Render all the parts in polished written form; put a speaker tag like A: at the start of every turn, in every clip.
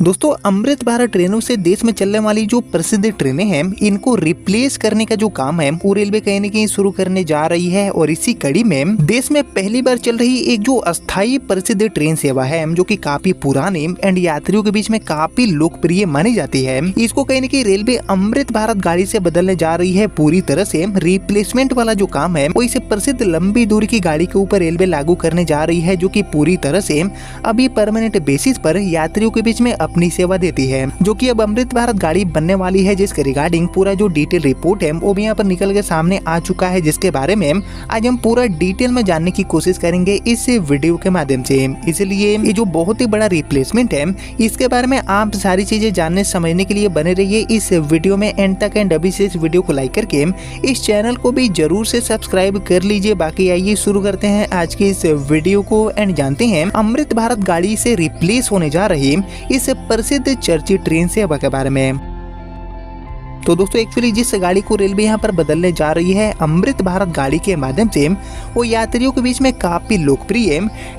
A: दोस्तों अमृत भारत ट्रेनों से देश में चलने वाली जो प्रसिद्ध ट्रेनें हैं इनको रिप्लेस करने का जो काम है वो रेलवे कहीं न कहीं शुरू करने जा रही है। और इसी कड़ी में देश में पहली बार चल रही एक जो अस्थायी प्रसिद्ध ट्रेन सेवा है जो कि काफी पुरानी एंड यात्रियों के बीच में काफी लोकप्रिय मानी जाती है, इसको कहीं न कहीं रेलवे अमृत भारत गाड़ी से बदलने जा रही है। पूरी तरह से रिप्लेसमेंट वाला जो काम है वो इसे प्रसिद्ध लंबी दूरी की गाड़ी के ऊपर रेलवे लागू करने जा रही है, जो कि पूरी तरह से अभी परमानेंट बेसिस पर यात्रियों के बीच में अपनी सेवा देती है, जो कि अब अमृत भारत गाड़ी बनने वाली है। जिसके रिगार्डिंग पूरा जो डिटेल रिपोर्ट है वो भी यहाँ पर निकल के सामने आ चुका है, जिसके बारे में आज हम पूरा डिटेल में जानने की कोशिश करेंगे इस वीडियो के माध्यम से। इसलिए ये जो बहुत ही बड़ा रिप्लेसमेंट है इसके बारे में आप सारी चीजें जानने समझने के लिए बने रहिए इस वीडियो में एंड तक। एंड अभी से इस वीडियो को लाइक करके इस चैनल को भी जरूर से सब्सक्राइब कर लीजिए। बाकी आइए शुरू करते हैं आज के इस वीडियो को एंड जानते हैं अमृत भारत गाड़ी से रिप्लेस होने जा रही इस प्रसिद्ध चर्चित ट्रेन सेवा के बारे में। तो दोस्तों एक्चुअली जिस गाड़ी को रेलवे यहाँ पर बदलने जा रही है अमृत भारत गाड़ी के माध्यम से वो यात्रियों के बीच में काफी लोकप्रिय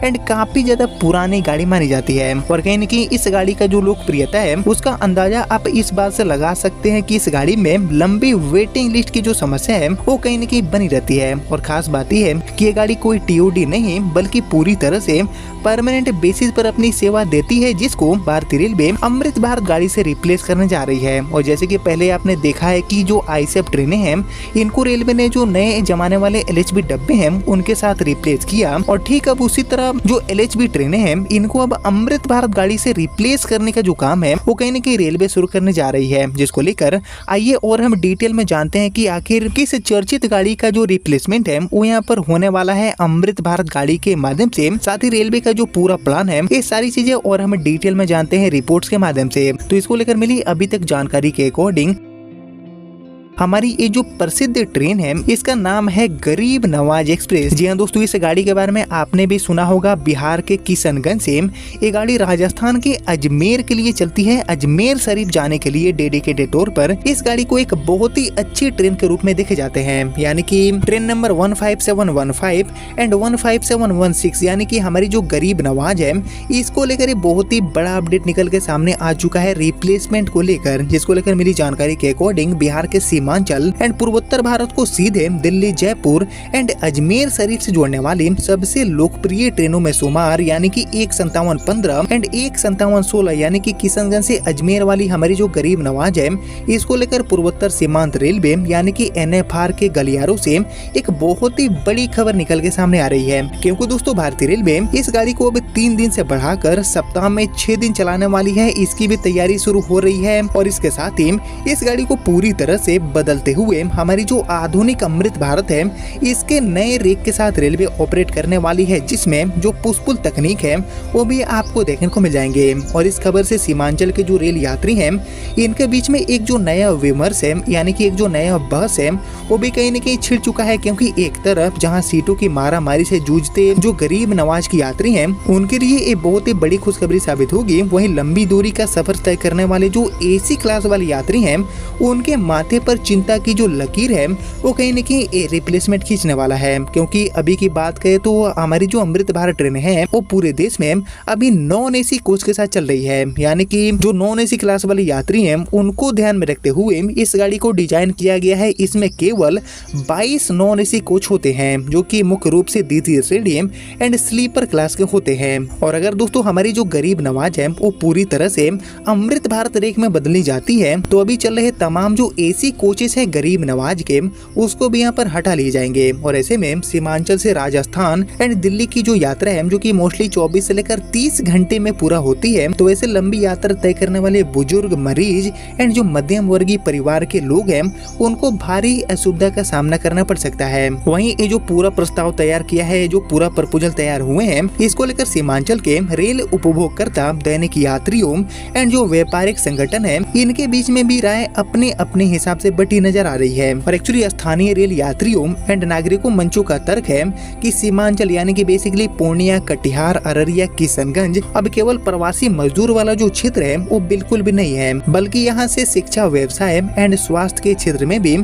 A: एंड काफी ज्यादा पुरानी गाड़ी मानी जाती है। और कहीं न कहीं इस गाड़ी का जो लोकप्रियता है उसका अंदाजा आप इस बात से लगा सकते हैं कि इस गाड़ी में लंबी वेटिंग लिस्ट की जो समस्या है वो कहीं न कहीं बनी रहती है। और खास बात यह है कि ये गाड़ी कोई टीओडी नहीं बल्कि पूरी तरह से परमानेंट बेसिस पर अपनी सेवा देती है, जिसको भारतीय रेलवे अमृत भारत गाड़ी से रिप्लेस करने जा रही है। और जैसे कि पहले आपने देखा है कि जो आईसेफ ट्रेनें हैं इनको रेलवे ने जो नए जमाने वाले एलएचबी डब्बे हैं उनके साथ रिप्लेस किया, और ठीक अब उसी तरह जो एलएचबी ट्रेनें हैं इनको अब अमृत भारत गाड़ी से रिप्लेस करने का जो काम है वो कहीं न कहीं रेलवे शुरू करने जा रही है। जिसको लेकर आइए और हम डिटेल में जानते हैं कि आखिर किस चर्चित गाड़ी का जो रिप्लेसमेंट है वो यहाँ पर होने वाला है अमृत भारत गाड़ी के माध्यम से। साथ ही रेलवे का जो पूरा प्लान है ये सारी चीजें और हम डिटेल में जानते हैं रिपोर्ट्स के माध्यम से। तो इसको लेकर मिली अभी तक जानकारी के अकॉर्डिंग हमारी ये जो प्रसिद्ध ट्रेन है इसका नाम है गरीब नवाज एक्सप्रेस। जी हाँ दोस्तों, इस गाड़ी के बारे में आपने भी सुना होगा। बिहार के किशनगंज से ये गाड़ी राजस्थान के अजमेर के लिए चलती है। अजमेर शरीफ जाने के लिए डेडिकेटेड तौर पर इस गाड़ी को एक बहुत ही अच्छी ट्रेन के रूप में देखे जाते हैं, यानी कि ट्रेन नंबर 15715 एंड 15716 यानी कि हमारी जो गरीब नवाज है इसको लेकर बहुत ही बड़ा अपडेट निकल के सामने आ चुका है रिप्लेसमेंट को लेकर। जिसको लेकर मिली जानकारी के अकॉर्डिंग बिहार के सीमांचल एंड पूर्वोत्तर भारत को सीधे दिल्ली, जयपुर एंड अजमेर शरीफ से जोड़ने वाली सबसे लोकप्रिय ट्रेनों में शुमार यानी कि 15715 एंड 15716 यानी कि किशनगंज से अजमेर वाली हमारी जो गरीब नवाज है इसको लेकर पूर्वोत्तर सीमांत रेलवे यानी कि एनएफआर के गलियारों से एक बहुत ही बड़ी खबर निकल के सामने आ रही है, क्योंकि दोस्तों भारतीय रेलवे इस गाड़ी को अब 3 दिन से बढ़ाकर सप्ताह में 6 दिन चलाने वाली है। इसकी भी तैयारी शुरू हो रही है और इसके साथ ही इस गाड़ी को पूरी तरह से बदलते हुए हमारी जो आधुनिक अमृत भारत है इसके नए रेक के साथ रेलवे ऑपरेट करने वाली है, जिसमें जो पुश-पुल तकनीक है वो भी आपको देखने को मिल जाएंगे। और इस खबर से सीमांचल के जो रेल यात्री हैं इनके बीच में एक जो नया विमर्श है यानी कि एक जो नया बहस है वो भी कहीं न कहीं छिड़ चुका है, क्योंकि एक तरफ जहां सीटों की मारामारी से जूझते जो गरीब नवाज की यात्री हैं उनके लिए ये बहुत ही बड़ी खुशखबरी साबित होगी, वहीं लंबी दूरी का सफर तय करने वाले जो एसी क्लास वाले यात्री हैं उनके माथे पर चिंता की जो लकीर है वो कहीं न कहीं रिप्लेसमेंट खींचने वाला है। क्योंकि अभी की बात करें तो हमारी जो अमृत भारत ट्रेन है वो पूरे देश में अभी नॉन एसी कोच के साथ चल रही है, यानी कि जो नॉन एसी क्लास वाले यात्री हैं उनको ध्यान में रखते हुए इस गाड़ी को डिजाइन किया गया है। इसमें केवल 22 नॉन एसी कोच होते हैं जो कि मुख्य रूप से द्वितीय श्रेणी एंड स्लीपर क्लास के होते हैं। और अगर दोस्तों हमारी जो गरीब नवाज है वो पूरी तरह से अमृत भारत रेक में बदली जाती है तो अभी चल रहे तमाम जो एसी कोचेस है गरीब नवाज के उसको भी यहाँ पर हटा लिए जाएंगे। और ऐसे में सीमांचल से राजस्थान एंड दिल्ली की जो यात्रा है जो कि मोस्टली 24 से लेकर 30 घंटे में पूरा होती है, तो ऐसे लंबी यात्रा तय करने वाले बुजुर्ग, मरीज एंड जो मध्यम वर्गीय परिवार के लोग हैं उनको भारी असुविधा का सामना करना पड़ सकता है। वहीं ये जो पूरा प्रस्ताव तैयार किया है, जो पूरा प्रपोजल तैयार हुए हैं इसको लेकर सीमांचल के रेल उपभोक्ता, दैनिक यात्रियों एंड जो व्यापारिक संगठन है इनके बीच में भी राय अपने अपने हिसाब से बटी नजर आ रही है। और एक्चुअली स्थानीय रेल यात्रियों एंड नागरिकों मंचों का तर्क है कि सीमांचल यानी कि बेसिकली पूर्णिया, कटिहार, अररिया, किशनगंज अब केवल प्रवासी मजदूर वाला जो क्षेत्र है वो बिल्कुल भी नहीं है, बल्कि यहाँ से शिक्षा, व्यवसाय एंड स्वास्थ्य के क्षेत्र में भी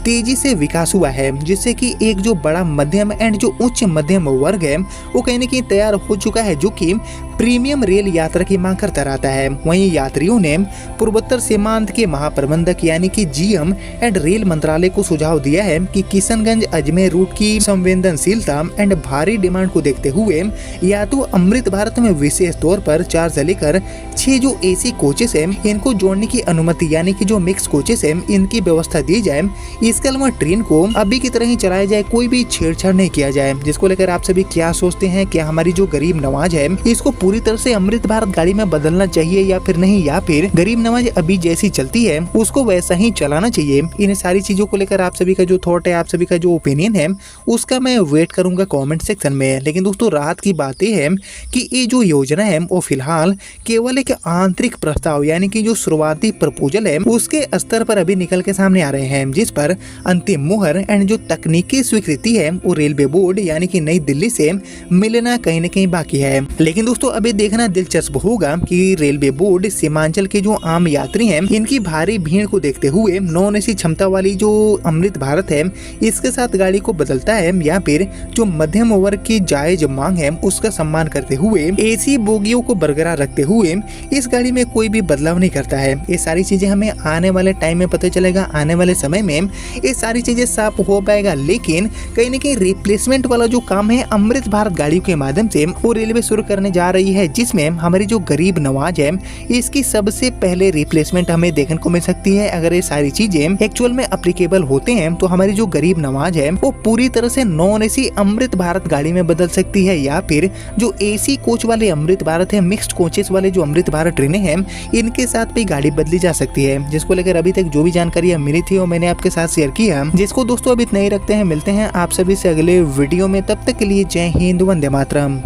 A: तेजी से विकास हुआ है, जिससे कि एक जो बड़ा मध्यम एंड जो उच्च मध्यम वर्ग है वो कहीं न कहीं तैयार हो चुका है, जो कि प्रीमियम रेल यात्रा की मांग करता रहता है। वहीं यात्रियों ने पूर्वोत्तर सीमांत के महाप्रबंधक यानी कि जीएम एंड रेल मंत्रालय को सुझाव दिया है कि किशनगंज अजमेर रूट की संवेदनशीलता एंड भारी डिमांड को देखते हुए या तो अमृत भारत में विशेष तौर पर 4 से लेकर 6 जो एसी कोचेस है इनको जोड़ने की अनुमति यानी कि जो मिक्स कोचेस है इनकी व्यवस्था दी जाए। इसके अलावा ट्रेन को अभी की तरह ही चलाया जाए, कोई भी छेड़छाड़ नहीं किया जाए। जिसको लेकर आप सभी क्या सोचते हैं? क्या हमारी जो गरीब नवाज है इसको पूरी तरह से अमृत भारत गाड़ी में बदलना चाहिए या फिर नहीं, या फिर गरीब नवाज अभी जैसी चलती है उसको वैसा ही चलाना चाहिए? इन सारी चीजों को लेकर आप सभी का जो थॉट है, आप सभी का जो ओपिनियन है उसका मैं वेट करूंगा कमेंट सेक्शन में। लेकिन दोस्तों राहत की बात यह है कि ये जो योजना है वो फिलहाल केवल एक आंतरिक प्रस्ताव यानी कि जो शुरुआती प्रपोजल है उसके स्तर पर अभी निकल के सामने आ रहे हैं, जिस पर अंतिम मुहर एंड जो तकनीकी स्वीकृति है वो रेलवे बोर्ड यानी कि नई दिल्ली से मिलना कहीं न कहीं बाकी है। लेकिन दोस्तों अभी देखना दिलचस्प होगा कि रेलवे बोर्ड सीमांचल के जो आम यात्री हैं इनकी भारी भीड़ को देखते हुए नॉन एसी क्षमता वाली जो अमृत भारत है इसके साथ गाड़ी को बदलता है या फिर जो मध्यम वर्ग की जायज मांग है उसका सम्मान करते हुए एसी बोगियों को बरकरार रखते हुए इस गाड़ी में कोई भी बदलाव नहीं करता है। ये सारी चीजें हमें आने वाले टाइम में पता चलेगा, आने वाले समय में ये सारी चीजें साफ हो पाएगा। लेकिन कहीं न कहीं रिप्लेसमेंट वाला जो काम है अमृत भारत गाड़ियों के माध्यम से वो रेलवे शुरू करने जा रही है, जिसमें हमारी जो गरीब नवाज है इसकी सबसे पहले रिप्लेसमेंट हमें देखने को मिल सकती है। अगर ये सारी चीजें एक्चुअल में अप्लीकेबल होते हैं तो हमारी जो गरीब नवाज है वो पूरी तरह से नॉन एसी अमृत भारत गाड़ी में बदल सकती है, या फिर जो एसी कोच वाले अमृत भारत है, मिक्स्ड कोचेस वाले जो अमृत भारत ट्रेनें हैं इनके साथ भी गाड़ी बदली जा सकती है। जिसको लेकर अभी तक जो भी जानकारी मिली थी वो मैंने आपके साथ शेयर किया, जिसको दोस्तों अभी इतना ही रखते हैं। मिलते हैं आप सभी से अगले वीडियो में, तब तक के लिए जय हिंद, वंदे मातरम।